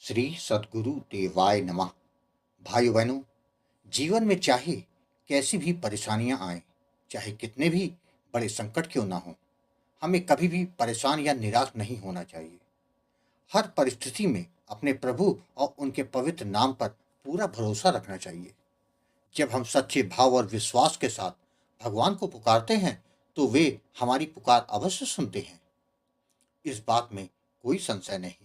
श्री सद्गुरु देवाय नमः। भाइयों बहनों, जीवन में चाहे कैसी भी परेशानियां आए, चाहे कितने भी बड़े संकट क्यों ना हो, हमें कभी भी परेशान या निराश नहीं होना चाहिए। हर परिस्थिति में अपने प्रभु और उनके पवित्र नाम पर पूरा भरोसा रखना चाहिए। जब हम सच्चे भाव और विश्वास के साथ भगवान को पुकारते हैं, तो वे हमारी पुकार अवश्य सुनते हैं। इस बात में कोई संशय नहीं है।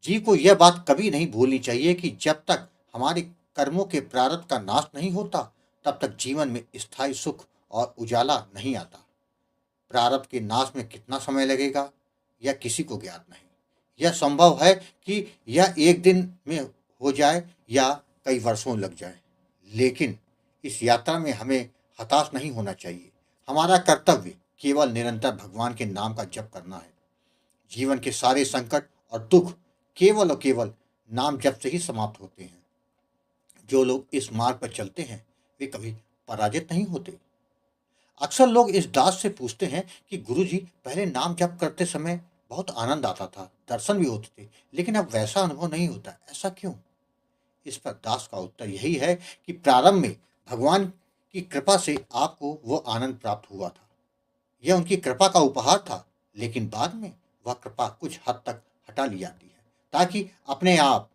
जीव को यह बात कभी नहीं भूलनी चाहिए कि जब तक हमारे कर्मों के प्रारब्ध का नाश नहीं होता, तब तक जीवन में स्थायी सुख और उजाला नहीं आता। प्रारब्ध के नाश में कितना समय लगेगा, यह किसी को ज्ञात नहीं। यह संभव है कि यह एक दिन में हो जाए या कई वर्षों लग जाए, लेकिन इस यात्रा में हमें हताश नहीं होना चाहिए। हमारा कर्तव्य केवल निरंतर भगवान के नाम का जप करना है। जीवन के सारे संकट और दुख केवल और केवल नाम जप से ही समाप्त होते हैं। जो लोग इस मार्ग पर चलते हैं, वे कभी पराजित नहीं होते। अक्सर लोग इस दास से पूछते हैं कि गुरुजी, पहले नाम जप करते समय बहुत आनंद आता था, दर्शन भी होते थे, लेकिन अब वैसा अनुभव नहीं होता, ऐसा क्यों? इस पर दास का उत्तर यही है कि प्रारंभ में भगवान की कृपा से आपको वो आनंद प्राप्त हुआ था। यह उनकी कृपा का उपहार था, लेकिन बाद में वह कृपा कुछ हद तक हटा ली जाती है, ताकि अपने आप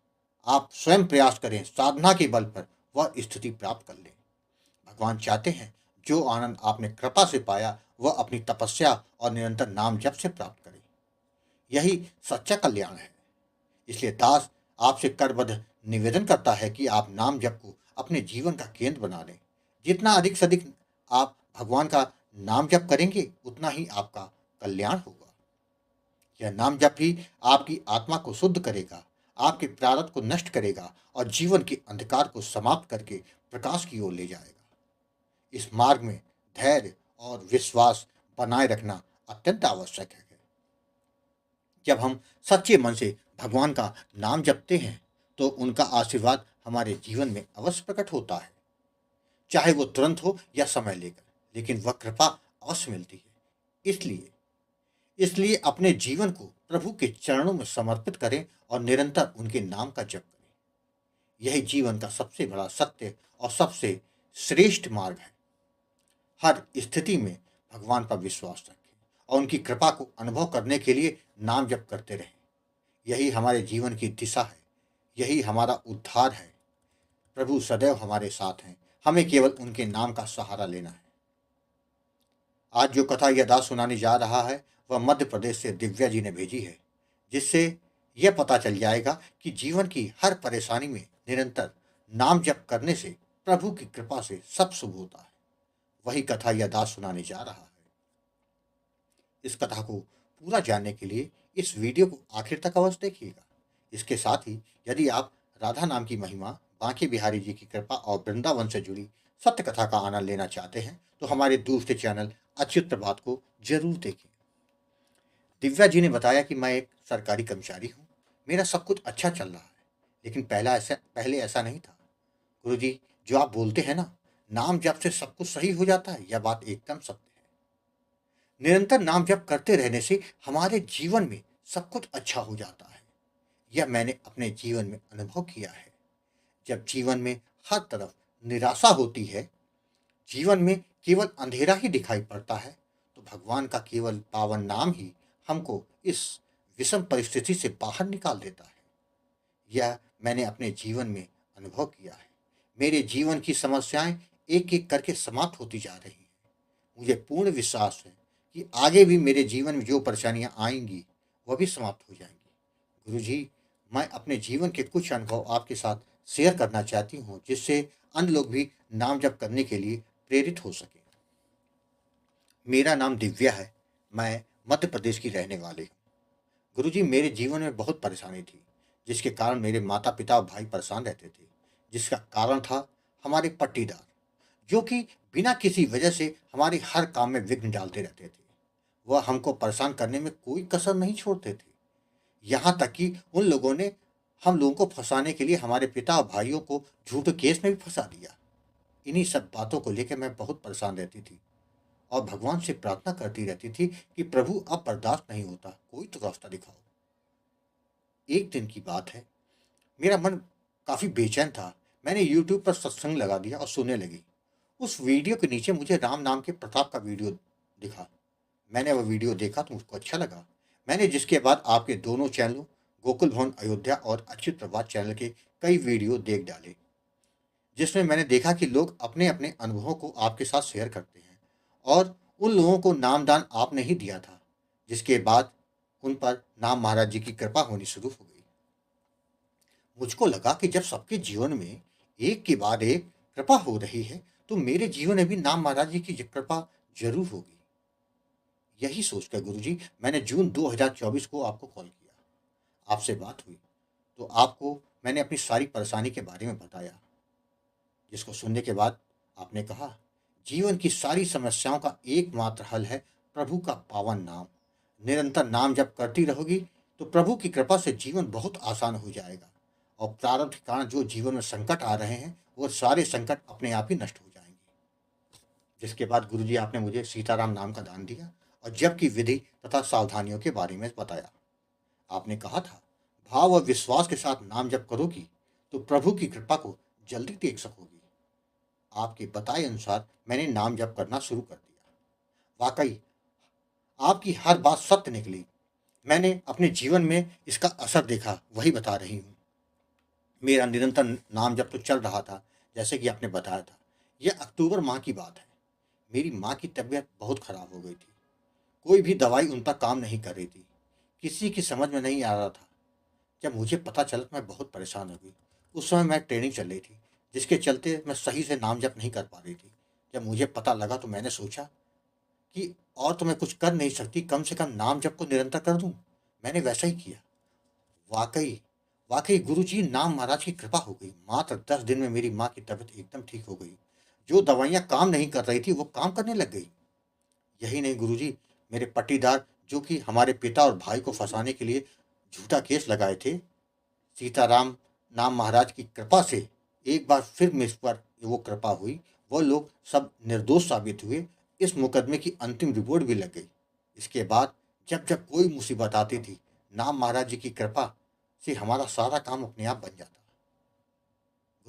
स्वयं प्रयास करें, साधना के बल पर वह स्थिति प्राप्त कर लें। भगवान चाहते हैं जो आनंद आपने कृपा से पाया, वह अपनी तपस्या और निरंतर नाम जप से प्राप्त करें। यही सच्चा कल्याण है। इसलिए दास आपसे करबद्ध निवेदन करता है कि आप नाम जप को अपने जीवन का केंद्र बना लें। जितना अधिक से अधिक आप भगवान का नाम जप करेंगे, उतना ही आपका कल्याण होगा। यह नाम जप ही आपकी आत्मा को शुद्ध करेगा, आपके प्रारब्ध को नष्ट करेगा और जीवन के अंधकार को समाप्त करके प्रकाश की ओर ले जाएगा। इस मार्ग में धैर्य और विश्वास बनाए रखना अत्यंत आवश्यक है। जब हम सच्चे मन से भगवान का नाम जपते हैं, तो उनका आशीर्वाद हमारे जीवन में अवश्य प्रकट होता है। चाहे वो तुरंत हो या समय लेकर, लेकिन वह कृपा अवश्य मिलती है। इसलिए इसलिए अपने जीवन को प्रभु के चरणों में समर्पित करें और निरंतर उनके नाम का जप करें। यही जीवन का सबसे बड़ा सत्य और सबसे श्रेष्ठ मार्ग है। हर स्थिति में भगवान पर विश्वास रखें और उनकी कृपा को अनुभव करने के लिए नाम जप करते रहें। यही हमारे जीवन की दिशा है, यही हमारा उद्धार है। प्रभु सदैव हमारे साथ हैं, हमें केवल उनके नाम का सहारा लेना है। आज जो कथा यह दास सुनाने जा रहा है, वह मध्य प्रदेश से दिव्या जी ने भेजी है, जिससे यह पता चल जाएगा कि जीवन की हर परेशानी में निरंतर नाम जप करने से प्रभु की कृपा से सब शुभ होता है। वही कथा यह दास सुनाने जा रहा है। इस कथा को पूरा जानने के लिए इस वीडियो को आखिर तक अवश्य देखिएगा। इसके साथ ही यदि आप राधा नाम की महिमा, बांके बिहारी जी की कृपा और वृंदावन से जुड़ी सत्य कथा का आनंद लेना चाहते हैं, तो हमारे दूसरे चैनल अच्युत प्रभात को जरूर देखें। दिव्या जी ने बताया कि मैं एक सरकारी कर्मचारी हूँ, मेरा सब कुछ अच्छा चल रहा है, लेकिन पहले ऐसा नहीं था। गुरुजी, जो आप बोलते हैं ना, नाम जप से सब कुछ सही हो जाता है, यह बात एकदम सत्य है। निरंतर नाम जप करते रहने से हमारे जीवन में सब कुछ अच्छा हो जाता है। यह मैंने अपने जीवन में अनुभव किया है। जब जीवन में हर तरफ निराशा होती है, जीवन में केवल अंधेरा ही दिखाई पड़ता है, तो भगवान का केवल पावन नाम ही हमको इस विषम परिस्थिति से बाहर निकाल देता है। यह मैंने अपने जीवन में अनुभव किया है। मेरे जीवन की समस्याएं एक एक करके समाप्त होती जा रही हैं। मुझे पूर्ण विश्वास है कि आगे भी मेरे जीवन में जो परेशानियां आएंगी, वह भी समाप्त हो जाएंगी। गुरुजी, मैं अपने जीवन के कुछ अनुभव आपके साथ शेयर करना चाहती हूँ, जिससे अन्य लोग भी नाम जप करने के लिए प्रेरित हो सके। मेरा नाम दिव्या है, मैं मध्य प्रदेश की रहने वाली हूँ। गुरुजी, मेरे जीवन में बहुत परेशानी थी, जिसके कारण मेरे माता पिता और भाई परेशान रहते थे। जिसका कारण था हमारे पट्टीदार, जो कि बिना किसी वजह से हमारे हर काम में विघ्न डालते रहते थे। वह हमको परेशान करने में कोई कसर नहीं छोड़ते थे। यहाँ तक कि उन लोगों ने हम लोगों को फंसाने के लिए हमारे पिता और भाइयों को झूठे केस में भी फंसा दिया। इन्हीं सब बातों को लेकर मैं बहुत परेशान रहती थी और भगवान से प्रार्थना करती रहती थी कि प्रभु, अब बर्दाश्त नहीं होता, कोई तो रास्ता दिखाओ। एक दिन की बात है, मेरा मन काफ़ी बेचैन था। मैंने यूट्यूब पर सत्संग लगा दिया और सुनने लगी। उस वीडियो के नीचे मुझे राम नाम के प्रताप का वीडियो दिखा। मैंने वो वीडियो देखा तो मुझको अच्छा लगा। मैंने जिसके बाद आपके दोनों चैनलों, गोकुल भवन अयोध्या और अच्युत प्रभात चैनल के कई वीडियो देख डाले, जिसमें मैंने देखा कि लोग अपने-अपने अनुभवों को आपके साथ शेयर करते हैं और उन लोगों को नामदान आपने ही दिया था, जिसके बाद उन पर नाम महाराज जी की कृपा होनी शुरू हो गई। मुझको लगा कि जब सबके जीवन में एक के बाद एक कृपा हो रही है, तो मेरे जीवन में भी नाम महाराज जी की कृपा ज़रूर होगी। यही सोचकर गुरुजी मैंने जून 2024 को आपको कॉल किया। आपसे बात हुई, तो आपको मैंने अपनी सारी परेशानी के बारे में बताया, जिसको सुनने के बाद आपने कहा, जीवन की सारी समस्याओं का एकमात्र हल है प्रभु का पावन नाम। निरंतर नाम जप करती रहोगी तो प्रभु की कृपा से जीवन बहुत आसान हो जाएगा और प्रारब्ध के कारण जो जीवन में संकट आ रहे हैं, वो सारे संकट अपने आप ही नष्ट हो जाएंगे। जिसके बाद गुरुजी आपने मुझे सीताराम नाम का दान दिया और जप की विधि तथा सावधानियों के बारे में बताया। आपने कहा था, भाव और विश्वास के साथ नाम जप करोगी तो प्रभु की कृपा को जल्दी देख सकोगी। आपके बताए अनुसार मैंने नाम जप करना शुरू कर दिया। वाकई आपकी हर बात सत्य निकली। मैंने अपने जीवन में इसका असर देखा, वही बता रही हूँ। मेरा निरंतर नाम जप तो चल रहा था, जैसे कि आपने बताया था। यह अक्टूबर माह की बात है। मेरी माँ की तबीयत बहुत खराब हो गई थी। कोई भी दवाई उन पर काम नहीं कर रही थी। किसी की समझ में नहीं आ रहा था। जब मुझे पता चला तो मैं बहुत परेशान हो गई। उस समय मैं ट्रेनिंग चल रही थी, जिसके चलते मैं सही से नाम जप नहीं कर पा रही थी। जब मुझे पता लगा तो मैंने सोचा कि और तो मैं कुछ कर नहीं सकती, कम से कम नाम जप को निरंतर कर दूँ। मैंने वैसा ही किया। वाक़ई, वाक़ई गुरुजी नाम महाराज की कृपा हो गई। मात्र 10 दिन में मेरी माँ की तबीयत एकदम ठीक हो गई। जो दवाइयाँ काम नहीं कर रही थी, वो काम करने लग गई। यही नहीं गुरुजी, मेरे पट्टीदार जो कि हमारे पिता और भाई को फँसाने के लिए झूठा केस लगाए थे, सीताराम नाम महाराज की कृपा से एक बार फिर मुझ पर वो कृपा हुई। वो लोग सब निर्दोष साबित हुए। इस मुकदमे की अंतिम रिपोर्ट भी लग गई। इसके बाद जब जब कोई मुसीबत आती थी, नाम महाराज जी की कृपा से हमारा सारा काम अपने आप बन जाता।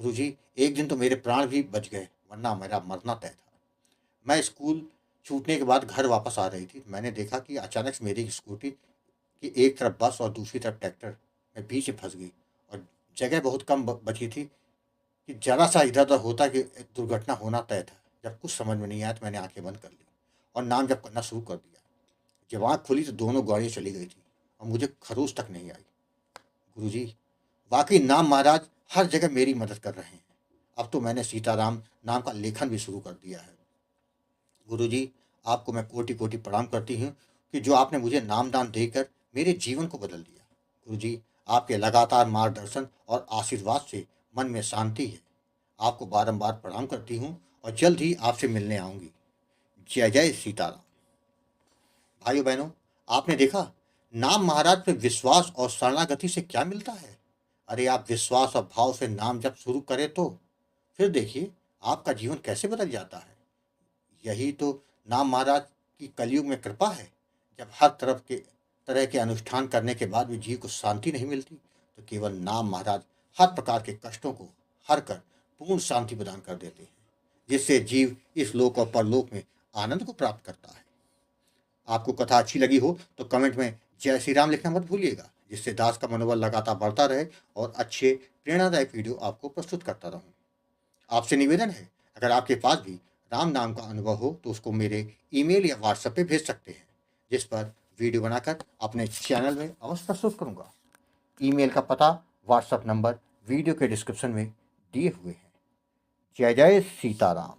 गुरुजी, एक दिन तो मेरे प्राण भी बच गए, वरना मेरा मरना तय था। मैं स्कूल छूटने के बाद घर वापस आ रही थी। मैंने देखा कि अचानक से मेरी स्कूटी की एक तरफ बस और दूसरी तरफ ट्रैक्टर में बीच में फंस गई और जगह बहुत कम बची थी कि जरा सा इधर उधर होता कि दुर्घटना होना तय था। जब कुछ समझ में नहीं आया तो मैंने आंखें बंद कर ली और नाम जप करना शुरू कर दिया। जब आँख खुली तो दोनों गाड़ियाँ चली गई थी और मुझे खरोच तक नहीं आई। गुरुजी, वाकई नाम महाराज हर जगह मेरी मदद कर रहे हैं। अब तो मैंने सीताराम नाम का लेखन भी शुरू कर दिया है। गुरुजी, आपको मैं कोटि-कोटि प्रणाम करती हूँ कि जो आपने मुझे नामदान देकर मेरे जीवन को बदल दिया। गुरुजी, आपके लगातार मार्गदर्शन और आशीर्वाद से मन में शांति है। आपको बारंबार प्रणाम करती हूँ और जल्द ही आपसे मिलने आऊँगी। जय जय सीताराम। भाइयों बहनों, आपने देखा नाम महाराज पे विश्वास और शरणागति से क्या मिलता है। अरे आप विश्वास और भाव से नाम जब शुरू करें तो फिर देखिए आपका जीवन कैसे बदल जाता है। यही तो नाम महाराज की कलयुग में कृपा है। जब हर तरह के अनुष्ठान करने के बाद भी जीव को शांति नहीं मिलती, तो केवल नाम महाराज हर प्रकार के कष्टों को हर कर पूर्ण शांति प्रदान कर देते हैं, जिससे जीव इस लोक और परलोक में आनंद को प्राप्त करता है। आपको कथा अच्छी लगी हो तो कमेंट में जय श्री राम लिखना मत भूलिएगा, जिससे दास का मनोबल लगातार बढ़ता रहे और अच्छे प्रेरणादायक वीडियो आपको प्रस्तुत करता रहूं। आपसे निवेदन है, अगर आपके पास भी राम नाम का अनुभव हो तो उसको मेरे ईमेल या व्हाट्सएप पे भेज सकते हैं, जिस पर वीडियो बनाकर अपने चैनल में अवश्य प्रस्तुत करूंगा। ईमेल का पता, व्हाट्सएप नंबर वीडियो के डिस्क्रिप्शन में दिए हुए हैं। जय जय सीताराम।